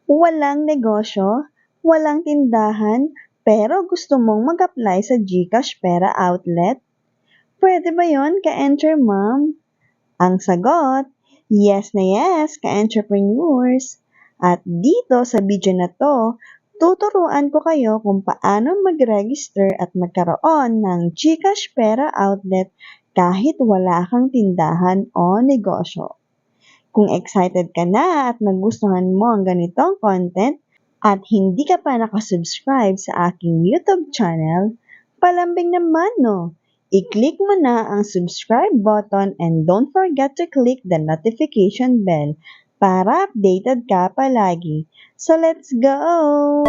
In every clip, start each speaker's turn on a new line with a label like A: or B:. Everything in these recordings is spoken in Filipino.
A: Walang negosyo, walang tindahan, pero gusto mong mag-apply sa GCash Pera Outlet? Pwede ba yon ka-Enter Mom? Ang sagot, yes na yes ka-entrepreneurs. At dito sa video na to, tuturuan ko kayo kung paano mag-register at magkaroon ng GCash Pera Outlet kahit wala kang tindahan o negosyo. Kung excited ka na at nagustuhan mo ang ganitong content at hindi ka pa nakasubscribe sa aking YouTube channel, palambing naman no! I-click mo na ang subscribe button and don't forget to click the notification bell para updated ka palagi. So let's go!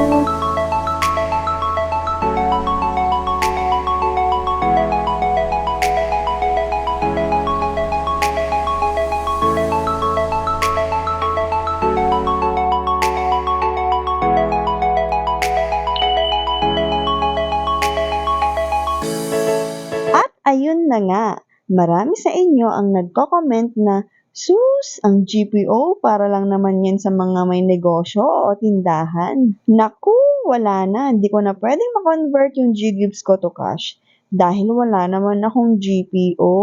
A: At ayun na nga, marami sa inyo ang nagko-comment na, sus, ang GPO para lang naman yan sa mga may negosyo o tindahan. Naku, wala na, hindi ko na pwedeng ma-convert yung GGives ko to cash dahil wala naman akong GPO.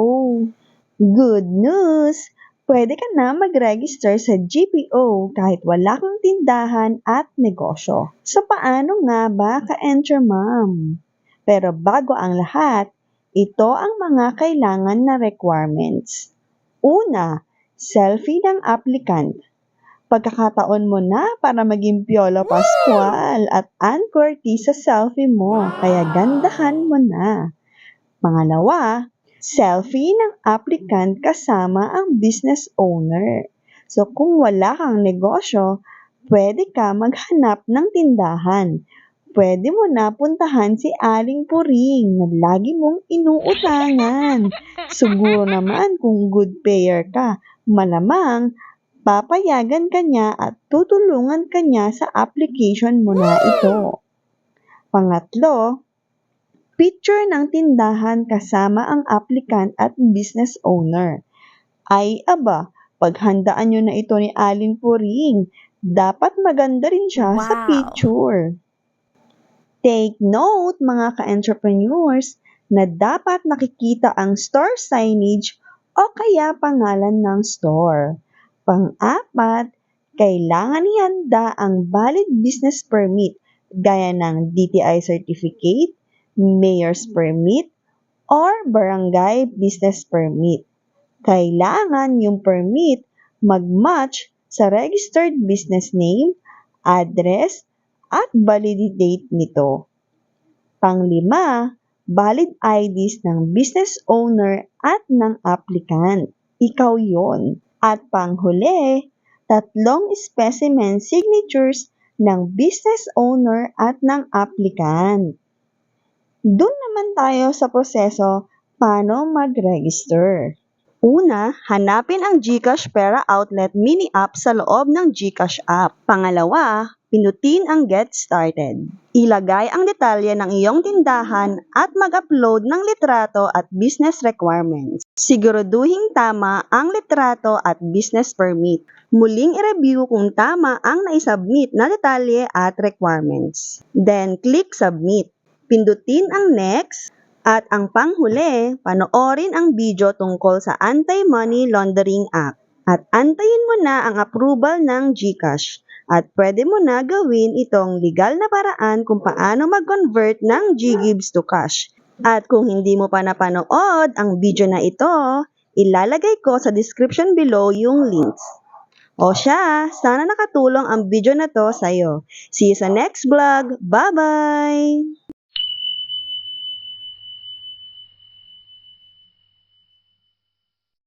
A: Good news! Pwede ka na mag-register sa GPO kahit wala kang tindahan at negosyo. So paano nga ba ka-Enter Mom? Pero bago ang lahat, ito ang mga kailangan na requirements. Una, selfie ng applicant. Pagkakataon mo na para maging Piolo Pascual at Ann Curtis sa selfie mo, kaya gandahan mo na. Pangalawa, selfie ng applicant kasama ang business owner. So kung wala kang negosyo, pwede ka maghanap ng tindahan. Pwede mo na puntahan si Aling Puring na lagi mong inuutangan. Siguro naman kung good payer ka, malamang papayagan ka niya at tutulungan ka niya sa application mo na ito. Pangatlo, picture ng tindahan kasama ang applicant at business owner. Ay aba, paghandaan nyo na ito ni Aling Puring, dapat maganda rin siya sa picture. Take note mga ka-entrepreneurs na dapat nakikita ang store signage o kaya pangalan ng store. Pang-apat, kailangan ihanda ang valid business permit gaya ng DTI certificate, mayor's permit, or barangay business permit. Kailangan yung permit mag-match sa registered business name, address, at validity date nito. Panglima, valid IDs ng business owner at ng applicant. Ikaw yon. At panghuli, 3 specimen signatures ng business owner at ng applicant. Doon naman tayo sa proseso paano mag-register. Una, hanapin ang GCash Pera Outlet mini app sa loob ng GCash app. Pangalawa, pinutin ang Get Started. Ilagay ang detalye ng iyong tindahan at mag-upload ng litrato at business requirements. Siguraduhin tama ang litrato at business permit. Muling i-review kung tama ang naisubmit na detalye at requirements. Then, click Submit. Pindutin ang Next. At ang panghuli, panoorin ang video tungkol sa Anti-Money Laundering Act. At antayin mo na ang approval ng GCash. At pwede mo na gawin itong legal na paraan kung paano mag-convert ng GGives to cash. At kung hindi mo pa napanood ang video na ito, ilalagay ko sa description below yung links. O siya, sana nakatulong ang video na to sa'yo. See you sa next vlog. Bye-bye!